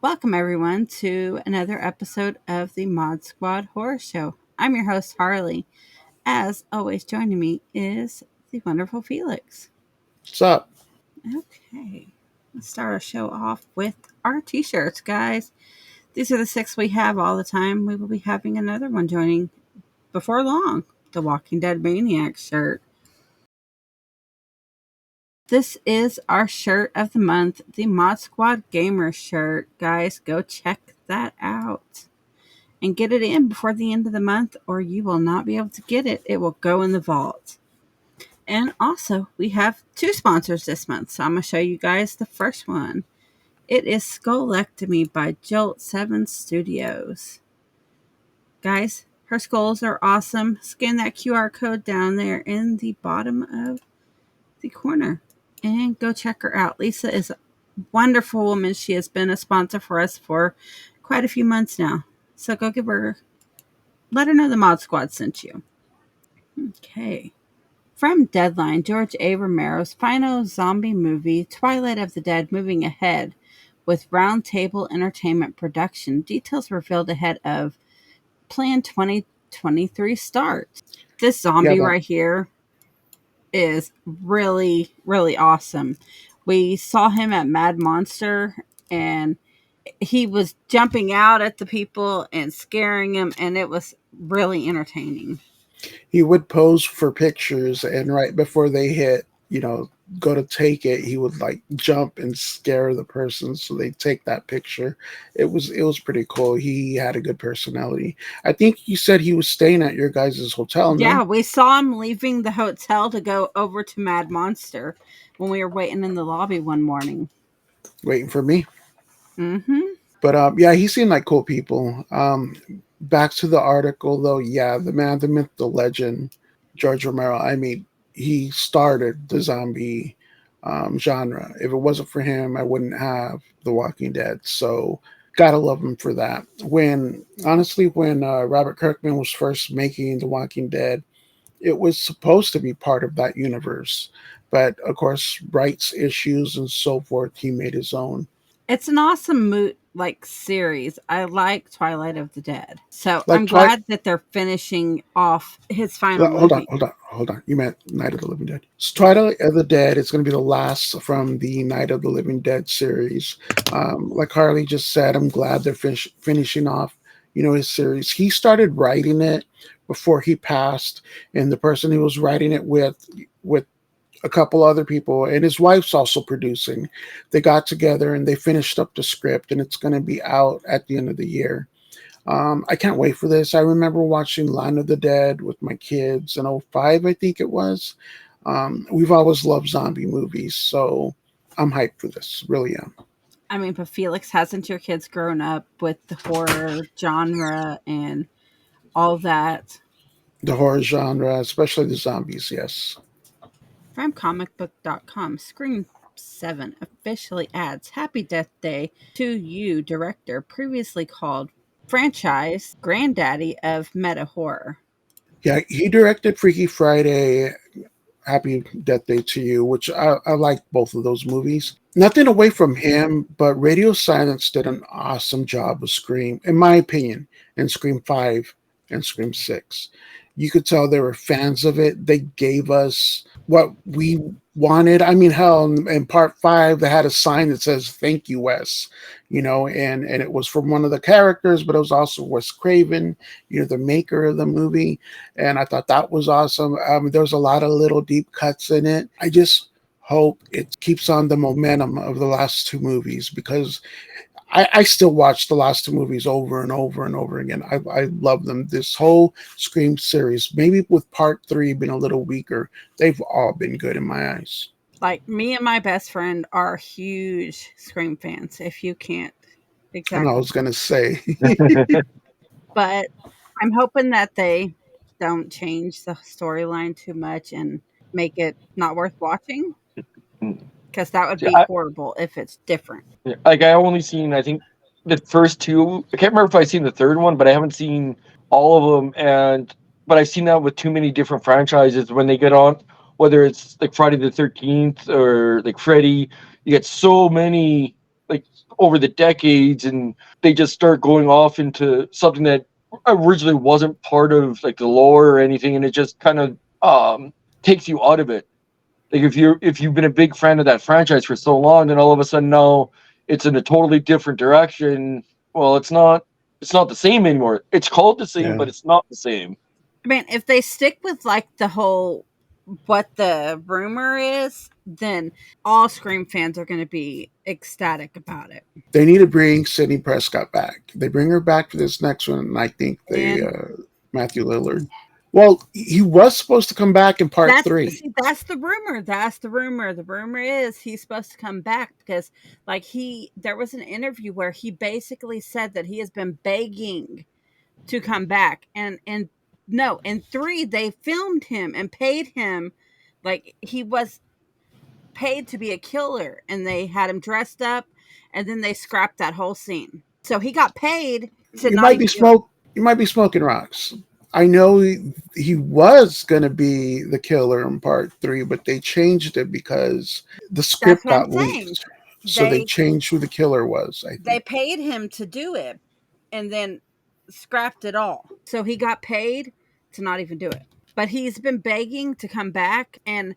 Welcome, everyone, to another episode of the Mod Squad Horror Show. I'm your host, Harley. As always, joining me is the wonderful Felix. What's up? Okay, let's start our show off with our t shirts, guys. These are the six we have all the time. We will be having another one joining before long, the Walking Dead Maniacs shirt. This is our shirt of the month, the Mod Squad Gamer shirt. Guys, go check that out and get it in before the end of the month, or you will not be able to get it. It will go in the vault. And also, we have two sponsors this month, so I'm going to show you guys the first one. It is Skullectomy by Jolt 7 Studios. Guys, her skulls are awesome. Scan that QR code down there in the bottom of the corner and go check her out. Lisa is a wonderful woman. She has been a sponsor for us for quite a few months now. So go give her, let her know the Mod Squad sent you. Okay. From Deadline, George A. Romero's final zombie movie, Twilight of the Dead, moving ahead with Roundtable Entertainment production. Details revealed ahead of planned 2023 start. This zombie right here is really, really awesome. We saw him at Mad Monster, and he was jumping out at the people and scaring them, and it was really entertaining. He would pose for pictures, and right before they hit, go to take it, he would like jump and scare the person so they take that picture. It was pretty cool. He had a good personality. I think you said he was staying at your guys' hotel, no? Yeah, we saw him leaving the hotel to go over to Mad Monster when we were waiting in the lobby one morning. Waiting for me. Mm-hmm. But yeah, he seemed like cool people. Back to the article though, yeah, the man, the myth, the legend, George Romero. I mean, he started the zombie genre. If it wasn't for him, I wouldn't have The Walking Dead. So gotta love him for that. When Robert Kirkman was first making The Walking Dead, it was supposed to be part of that universe, but of course, rights issues and so forth, he made his own. It's an awesome series. I like Twilight of the Dead. So Like I'm glad that they're finishing off his final movie. Hold on. You meant Night of the Living Dead. So Twilight of the Dead is going to be the last from the Night of the Living Dead series. Like Harley just said, I'm glad they're finishing off, his series. He started writing it before he passed, and the person he was writing it with a couple other people, and his wife's also producing. They got together and they finished up the script, and it's going to be out at the end of the year. I can't wait for this. I remember watching Line of the Dead with my kids in '05, I think it was. We've always loved zombie movies, so I'm hyped for this. Really am. I mean, but Felix, hasn't your kids grown up with the horror genre and all that? The horror genre, especially the zombies, yes. From comicbook.com, Scream 7 officially adds Happy Death Day to You director, previously called franchise granddaddy of meta horror. Yeah, he directed Freaky Friday, Happy Death Day to You, which I like both of those movies. Nothing away from him, but Radio Silence did an awesome job with Scream, in my opinion, in Scream 5 and Scream 6. You could tell they were fans of it. They gave us what we wanted. I mean, hell, in part 5, they had a sign that says, "Thank you, Wes," and it was from one of the characters, but it was also Wes Craven, the maker of the movie. And I thought that was awesome. There was a lot of little deep cuts in it. I just hope it keeps on the momentum of the last two movies, because I still watch the last two movies over and over and over again. I love them. This whole Scream series, maybe with part 3 being a little weaker, they've all been good in my eyes. Like, me and my best friend are huge Scream fans, if you can't And I exactly. was going to say, But I'm hoping that they don't change the storyline too much and make it not worth watching, because that would Yeah, be horrible if it's different. like I only seen I think the first two. I can't remember if I seen the third one, but I haven't seen all of them. But I've seen that with too many different franchises when they get on, whether it's like Friday the 13th or like Freddy. You get so many like over the decades, and they just start going off into something that originally wasn't part of like the lore or anything, and it just kind of takes you out of it. Like if you've been a big fan of that franchise for so long, then all of a sudden now it's in a totally different direction. Well, it's not the same anymore. It's called the same, Yeah. but it's not the same. I mean, if they stick with like the whole what the rumor is, then all Scream fans are going to be ecstatic about it. They need to bring Sidney Prescott back. They bring her back for this next one, and I think Matthew Lillard. Well, he was supposed to come back in part 3. That's the rumor. That's the rumor. The rumor is he's supposed to come back because, like, there was an interview where he basically said that he has been begging to come back, and no, in 3 they filmed him and paid him, like he was paid to be a killer, and they had him dressed up, and then they scrapped that whole scene. So he got paid to You not might even be You might be smoking rocks. I know he was going to be the killer in part 3, but they changed it because the script got leaked. So they changed who the killer was, I think. They paid him to do it and then scrapped it all. So he got paid to not even do it. But he's been begging to come back, and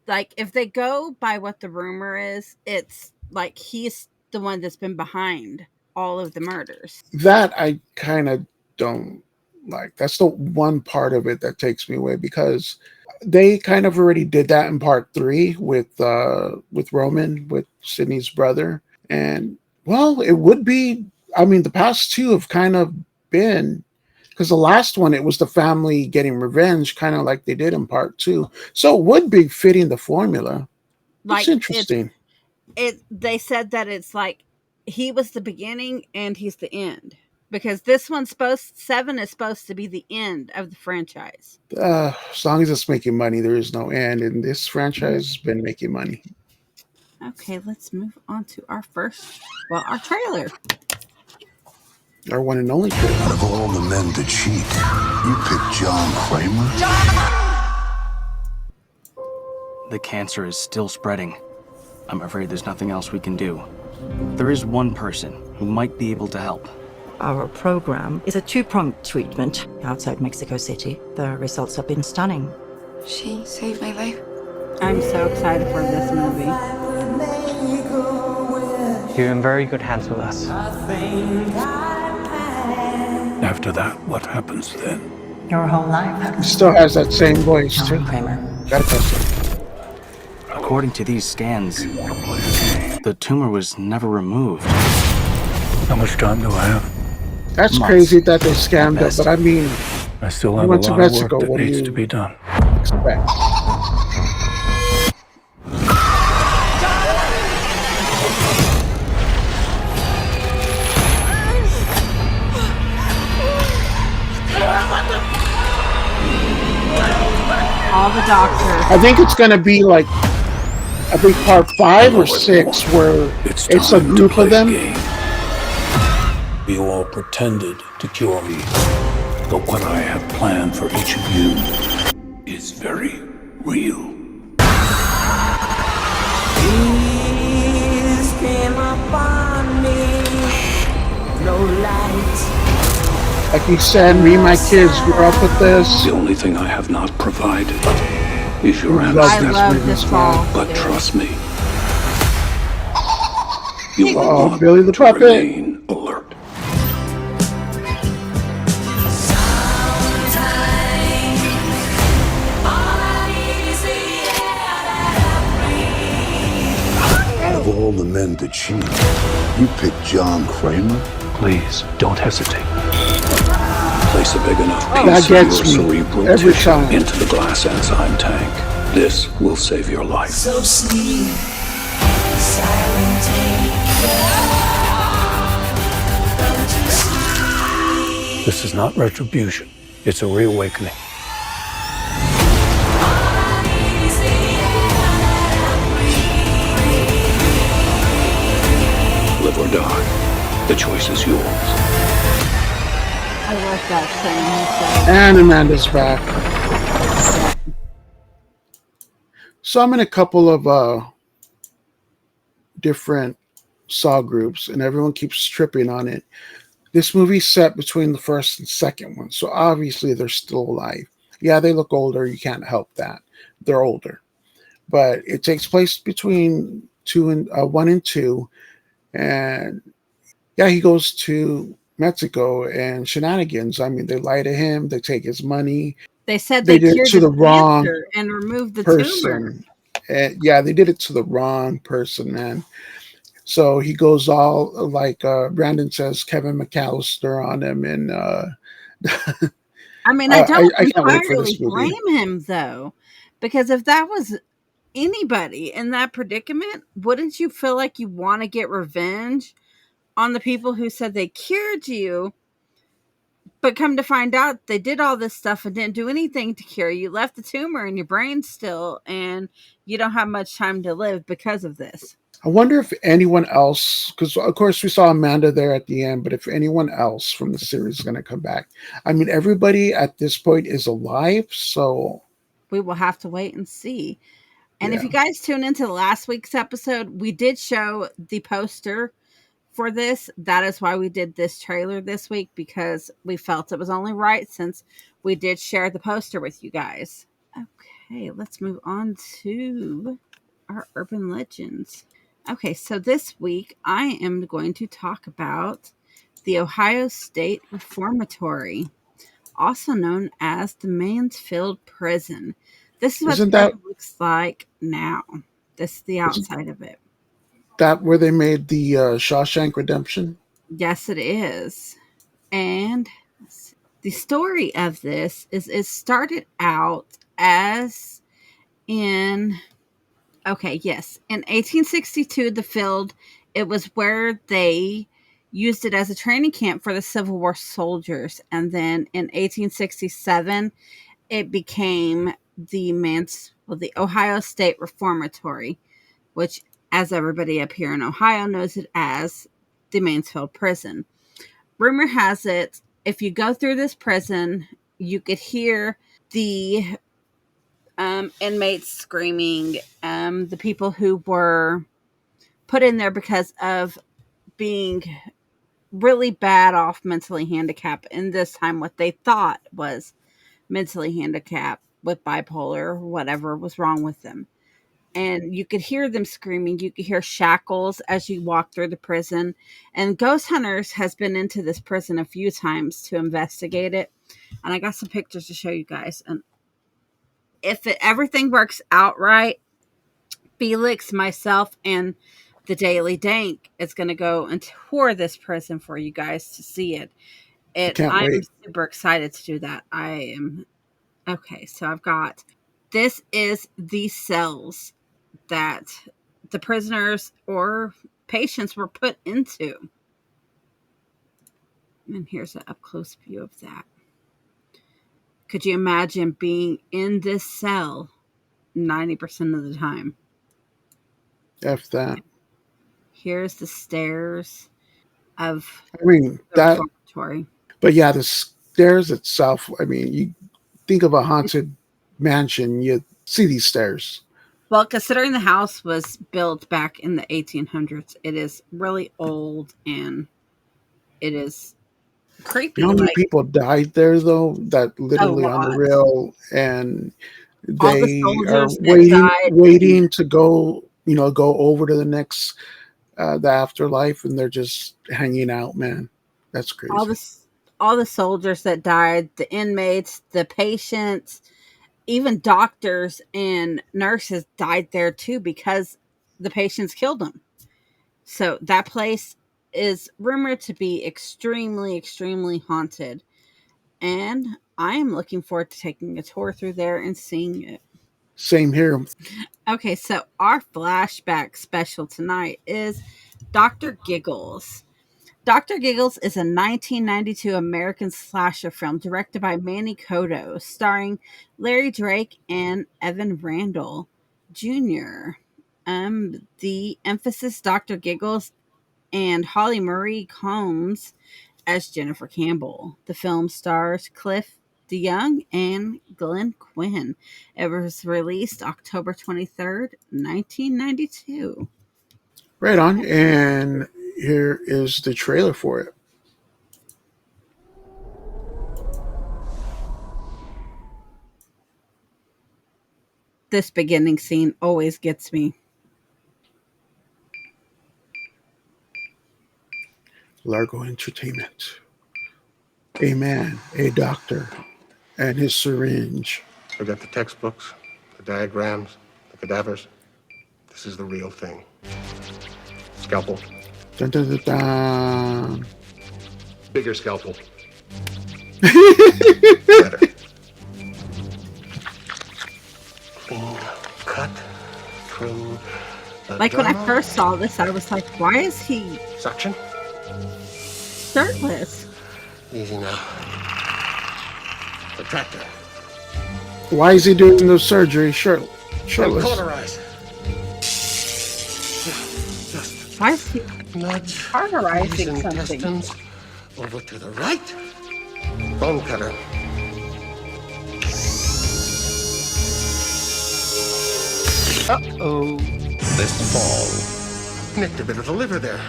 like if they go by what the rumor is, it's like he's the one that's been behind all of the murders. That I kind of don't like. That's the one part of it that takes me away, because they kind of already did that in part 3 with Roman, with Sydney's brother. And well, it would be, I mean, the past 2 have kind of been, because the last one, it was the family getting revenge, kind of like they did in part 2. So it would be fitting the formula. It's interesting. They said that it's like he was the beginning and he's the end, because this one's 7 is supposed to be the end of the franchise. As long as it's making money, there is no end, and this franchise has been making money. Okay, let's move on to our trailer. Our one and only trailer. Out of all the men to cheat, you picked John Kramer? The cancer is still spreading. I'm afraid there's nothing else we can do. There is one person who might be able to help. Our program is a 2-pronged treatment outside Mexico City. The results have been stunning. She saved my life. I'm so excited for this movie. You're in very good hands with us. After that, what happens then? Your whole life. He still has that same voice, too. John Kramer. Gotta trust him. According to these scans, the tumor was never removed. How much time do I have? That's Months. crazy that they scammed it, but I mean, I still he have a went to lot Mexico. of work What that do needs you to be done. expect? All the doctors. I think it's going to be like, I think part 5 or 6, where it's a group of them. You all pretended to cure me, but what I have planned for each of you is very real. Peace came upon me, no light. Like you said, me and my kids grew up with this. The only thing I have not provided is your I answers. love this song. But trust me, you will Oh, want Billy the to Puppet. remain alert. Out of all the men to cheat, you picked John Kramer? Please, don't hesitate. Place a big enough That piece of gets your me cerebral every tissue time. into the glass enzyme tank. This will save your life. So sleep, silent take. Don't you see? This is not retribution. It's a reawakening. Live or die. The choice is yours. I love that thing. And Amanda's back. So I'm in a couple of different Saw groups, and everyone keeps tripping on it. This movie's set between the first and second one, so obviously they're still alive. Yeah, they look older. You can't help that. They're older, but it takes place between one and two, and yeah, he goes to Mexico and shenanigans. I mean, they lie to him. They take his money. They said They they did it cured to the the wrong cancer and removed the tumor. person. And yeah, they did it to the wrong person, man. So he goes all like Brandon says, Kevin McAllister on him, and I mean, I don't I can't wait for entirely this movie. blame him though, because if that was anybody in that predicament, wouldn't you feel like you want to get revenge on the people who said they cured you, but come to find out they did all this stuff and didn't do anything to cure you, left the tumor in your brain still, and you don't have much time to live because of this. I wonder if anyone else, because of course we saw Amanda there at the end, but if anyone else from the series is going to come back. I mean, everybody at this point is alive, so We will have to wait and see. And if yeah. you guys tune into last week's episode, we did show the poster for this. That is why we did this trailer this week, because we felt it was only right since we did share the poster with you guys. Okay, let's move on to our urban legends. Okay, so this week I am going to talk about the Ohio State Reformatory, also known as the Mansfield Prison. This is what the Isn't that prison looks like now. This is the isn't outside of it. that where they made the Shawshank Redemption? Yes, it is. And the story of this is it started out as in in 1862, the field, it was where they used it as a training camp for the Civil War soldiers. And then in 1867, it became the Ohio State Reformatory, which, as everybody up here in Ohio knows it as, the Mansfield Prison. Rumor has it, if you go through this prison, you could hear the inmates screaming, the people who were put in there because of being really bad off, mentally handicapped, and this time what they thought was mentally handicapped with bipolar or whatever was wrong with them. And you could hear them screaming. You could hear shackles as you walk through the prison. And Ghost Hunters has been into this prison a few times to investigate it. And I got some pictures to show you guys. And if everything works out right, Felix, myself, and the Daily Dank is going to go and tour this prison for you guys to see it. I can't I'm wait. super excited to do that. I am. Okay, so I've got, this is the cells that the prisoners or patients were put into. And here's an up close view of that. Could you imagine being in this cell 90% of the time? F that. Here's the stairs of I mean the that, reformatory. but yeah, the stairs itself. I mean, you think of a haunted mansion, you see these stairs. Well, considering the house was built back in the 1800s, it is really old and it is You know creepy. how many Like people died there though? That a literally on the lot. rail, and All the they are soldiers that waiting, died in waiting to go. Go over to the next, the afterlife, and they're just hanging out. Man, that's all crazy. the all the soldiers that died, the inmates, the patients, even doctors and nurses died there too because the patients killed them. So that place is rumored to be extremely, extremely haunted. And I am looking forward to taking a tour through there and seeing it. Same here. Okay, so our flashback special tonight is Dr. Giggles. Dr. Giggles is a 1992 American slasher film directed by Manny Coto, starring Larry Drake and Evan Randall Jr. The emphasis Dr. Giggles and Holly Marie Combs as Jennifer Campbell. The film stars Cliff DeYoung and Glenn Quinn. It was released October 23rd, 1992. Right on. And here is the trailer for it. This beginning scene always gets me. Largo Entertainment. A man, a doctor, and his syringe. I got the textbooks, the diagrams, the cadavers. This is the real thing. Scalpel. Dun, dun, dun, dun. Bigger scalpel. Better. Clean cut through the Like when I first saw this, I was like, why is he suction? shirtless? Easy now. Retractor. Why is he doing the surgery shirtless? Cauterize. Why is he Nudge cauterizing these something? intestines over to the right. Bone cutter. Uh-oh. This fall. Nicked a bit of the liver there.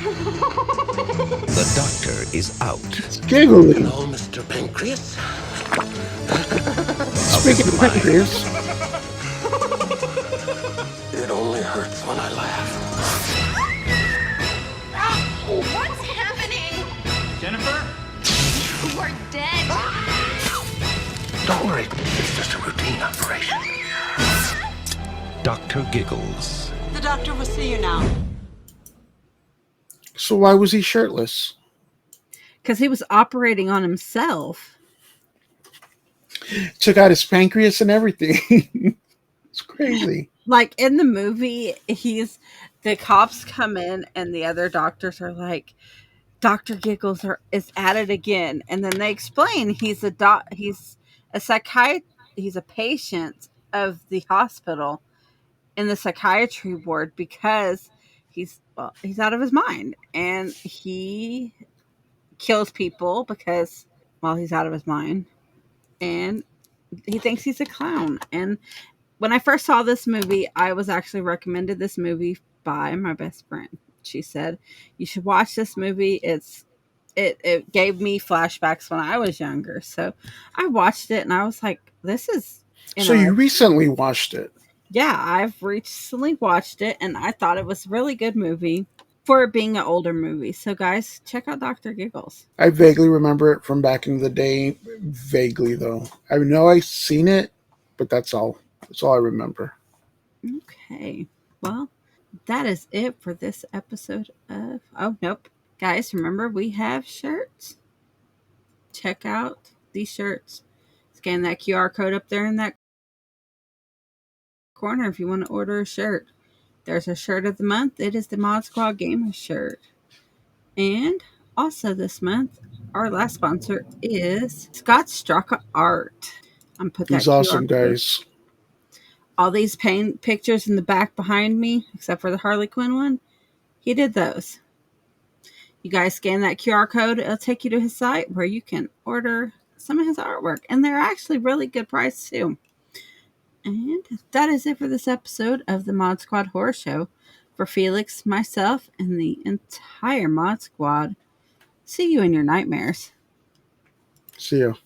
The doctor is out. It's giggling. Hello, Mr. Pancreas. Speaking of pancreas. It only hurts when I laugh. What's happening? Jennifer? You are dead. Don't worry, it's just a routine operation. Dr. Giggles. The doctor will see you now. So why was he shirtless? Because he was operating on himself. Took out his pancreas and everything. It's crazy. Like in the movie, the cops come in and the other doctors are like, Dr. Giggles is at it again. And then they explain he's a psychiatrist, he's a patient of the hospital in the psychiatry ward because he's out of his mind and he kills people because he's out of his mind and he thinks he's a clown. And when I first saw this movie, I was actually recommended this movie by my best friend. She said, you should watch this movie. It gave me flashbacks when I was younger. So I watched it and I was like, this is... So you recently watched it? Yeah, I've recently watched it and I thought it was a really good movie for it being an older movie. So guys, check out Dr. Giggles. I vaguely remember it from back in the day. Vaguely, though. I know I've seen it, but that's all. That's all I remember. Okay. Well, that is it for this episode of... Oh, nope. Guys, remember we have shirts. Check out these shirts. Scan that QR code up there in that corner if you want to order a shirt. There's a shirt of the month. It is the Mod Squad Gamer shirt. And also this month, our last sponsor is Straka Art. I'm put that. He's awesome, guys. All these paint pictures in the back behind me, except for the Harley Quinn one, he did those. You guys scan that QR code, it'll take you to his site where you can order some of his artwork. And they're actually really good price too. And that is it for this episode of the Mod Squad Horror Show. For Felix, myself, and the entire Mod Squad, see you in your nightmares. See you.